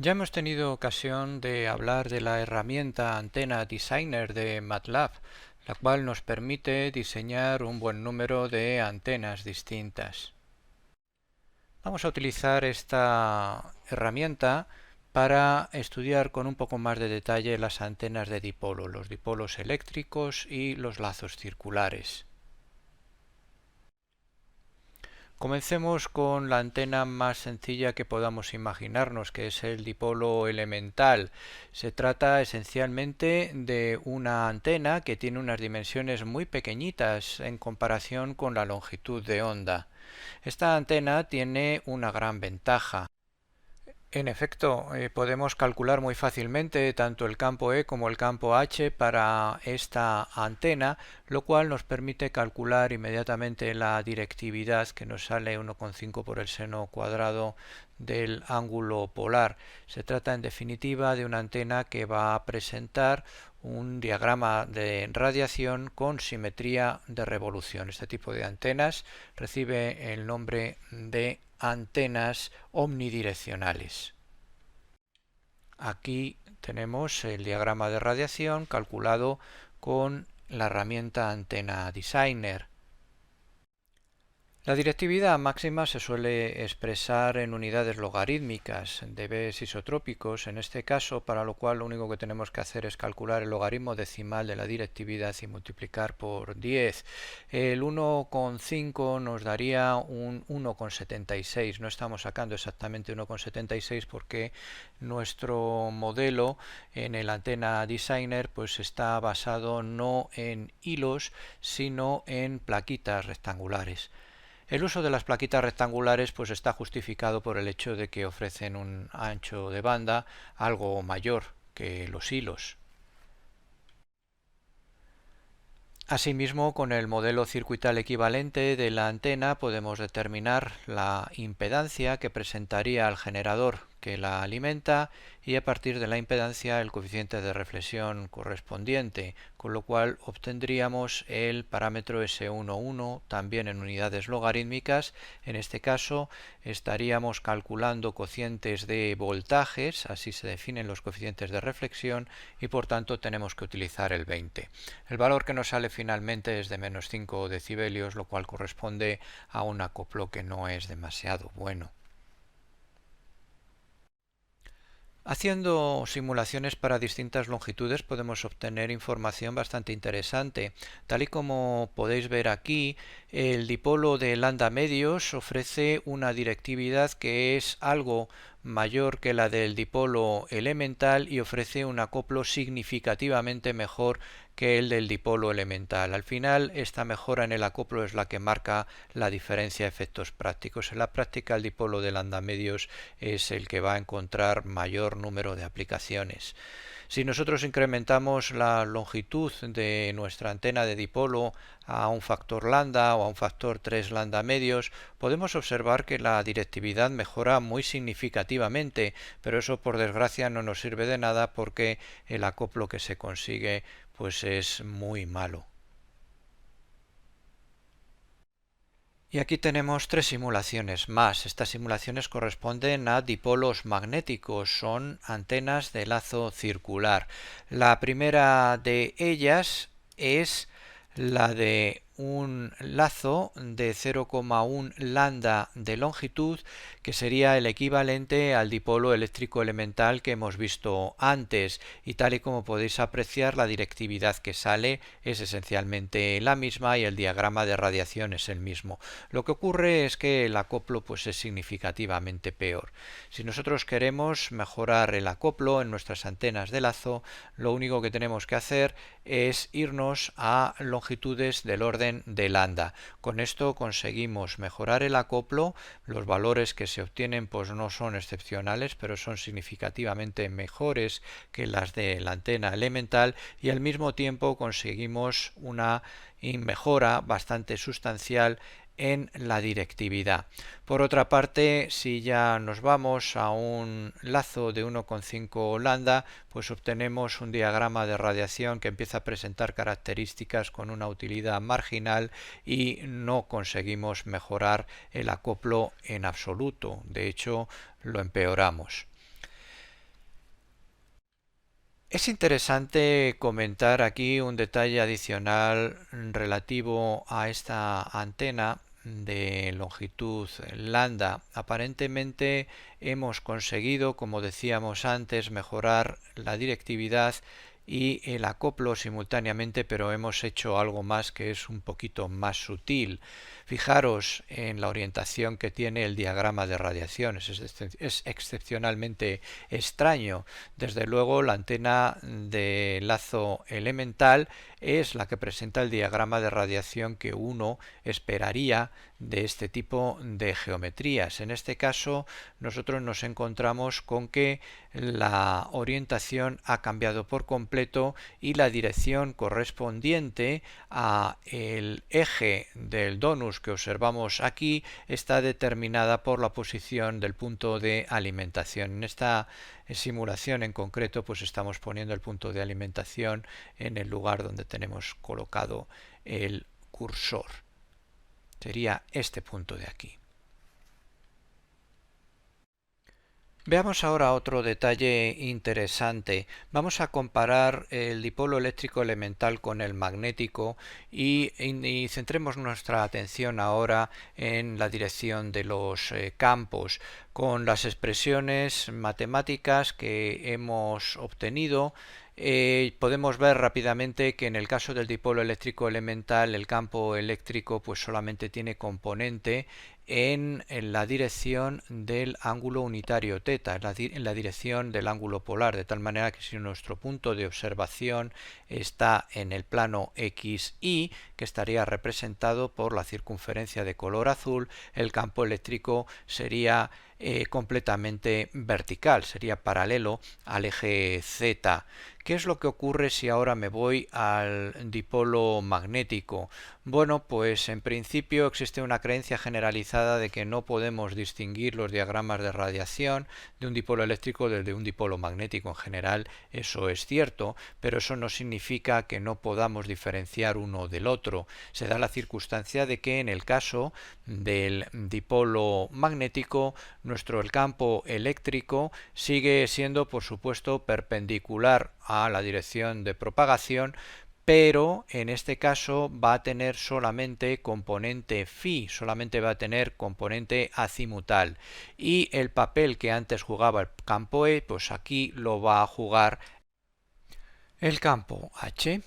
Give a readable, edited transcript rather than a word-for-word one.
Ya hemos tenido ocasión de hablar de la herramienta Antenna Designer de MATLAB, la cual nos permite diseñar un buen número de antenas distintas. Vamos a utilizar esta herramienta para estudiar con un poco más de detalle las antenas de dipolo, los dipolos eléctricos y los lazos circulares. Comencemos con la antena más sencilla que podamos imaginarnos, que es el dipolo elemental. Se trata esencialmente de una antena que tiene unas dimensiones muy pequeñitas en comparación con la longitud de onda. Esta antena tiene una gran ventaja. En efecto, podemos calcular muy fácilmente tanto el campo E como el campo H para esta antena, lo cual nos permite calcular inmediatamente la directividad que nos sale 1,5 por el seno cuadrado del ángulo polar. Se trata en definitiva de una antena que va a presentar un diagrama de radiación con simetría de revolución. Este tipo de antenas recibe el nombre de antenas omnidireccionales. Aquí tenemos el diagrama de radiación calculado con la herramienta Antenna Designer. La directividad máxima se suele expresar en unidades logarítmicas de Bs isotrópicos, en este caso, para lo cual lo único que tenemos que hacer es calcular el logaritmo decimal de la directividad y multiplicar por 10. El 1,5 nos daría un 1,76. No estamos sacando exactamente 1,76 porque nuestro modelo en el Antenna Designer pues está basado no en hilos, sino en plaquitas rectangulares. El uso de las plaquitas rectangulares pues está justificado por el hecho de que ofrecen un ancho de banda algo mayor que los hilos. Asimismo, con el modelo circuital equivalente de la antena podemos determinar la impedancia que presentaría el generador que la alimenta y a partir de la impedancia el coeficiente de reflexión correspondiente, con lo cual obtendríamos el parámetro S11 también en unidades logarítmicas. En este caso estaríamos calculando cocientes de voltajes, así se definen los coeficientes de reflexión y por tanto tenemos que utilizar el 20. El valor que nos sale finalmente es de menos 5 decibelios, lo cual corresponde a un acoplo que no es demasiado bueno. Haciendo simulaciones para distintas longitudes podemos obtener información bastante interesante. Tal y como podéis ver aquí, el dipolo de lambda medios ofrece una directividad que es algo mayor que la del dipolo elemental y ofrece un acoplo significativamente mejor que el del dipolo elemental. Al final, esta mejora en el acoplo es la que marca la diferencia de efectos prácticos. En la práctica, el dipolo de lambda medios es el que va a encontrar mayor número de aplicaciones. Si nosotros incrementamos la longitud de nuestra antena de dipolo a un factor lambda o a un factor 3 lambda medios, podemos observar que la directividad mejora muy significativamente, pero eso por desgracia no nos sirve de nada porque el acoplo que se consigue pues es muy malo. Y aquí tenemos tres simulaciones más. Estas simulaciones corresponden a dipolos magnéticos, son antenas de lazo circular. La primera de ellas es la de un lazo de 0,1 lambda de longitud, que sería el equivalente al dipolo eléctrico elemental que hemos visto antes, y tal y como podéis apreciar, la directividad que sale es esencialmente la misma y el diagrama de radiación es el mismo. Lo que ocurre es que el acoplo pues es significativamente peor. Si nosotros queremos mejorar el acoplo en nuestras antenas de lazo, lo único que tenemos que hacer es irnos a longitudes del orden de lambda. Con esto conseguimos mejorar el acoplo. Los valores que se obtienen pues no son excepcionales, pero son significativamente mejores que las de la antena elemental y al mismo tiempo conseguimos una mejora bastante sustancial en la directividad. Por otra parte, si ya nos vamos a un lazo de 1,5 lambda, pues obtenemos un diagrama de radiación que empieza a presentar características con una utilidad marginal y no conseguimos mejorar el acoplo en absoluto. De hecho, lo empeoramos. Es interesante comentar aquí un detalle adicional relativo a esta antena de longitud lambda. Aparentemente hemos conseguido, como decíamos antes, mejorar la directividad y el acoplo simultáneamente, pero hemos hecho algo más que es un poquito más sutil. Fijaros en la orientación que tiene el diagrama de radiaciones. Es excepcionalmente extraño. Desde luego, la antena de lazo elemental es la que presenta el diagrama de radiación que uno esperaría de este tipo de geometrías. En este caso, nosotros nos encontramos con que la orientación ha cambiado por completo y la dirección correspondiente a el eje del donus que observamos aquí está determinada por la posición del punto de alimentación. En esta simulación en concreto, pues estamos poniendo el punto de alimentación en el lugar donde tenemos colocado el cursor. Sería este punto de aquí. Veamos ahora otro detalle interesante. Vamos a comparar el dipolo eléctrico elemental con el magnético y centremos nuestra atención ahora en la dirección de los campos. Con las expresiones matemáticas que hemos obtenido, podemos ver rápidamente que en el caso del dipolo eléctrico elemental el campo eléctrico pues solamente tiene componente en la dirección del ángulo unitario θ, en la dirección del ángulo polar, de tal manera que si nuestro punto de observación está en el plano XY, que estaría representado por la circunferencia de color azul, el campo eléctrico sería completamente vertical, sería paralelo al eje Z. ¿Qué es lo que ocurre si ahora me voy al dipolo magnético? Bueno, pues en principio existe una creencia generalizada de que no podemos distinguir los diagramas de radiación de un dipolo eléctrico desde un dipolo magnético. En general eso es cierto, pero eso no significa que no podamos diferenciar uno del otro. Se da la circunstancia de que en el caso del dipolo magnético el campo eléctrico sigue siendo por supuesto perpendicular a la dirección de propagación, pero en este caso va a tener solamente componente phi, solamente va a tener componente azimutal, y el papel que antes jugaba el campo E, pues aquí lo va a jugar el campo H.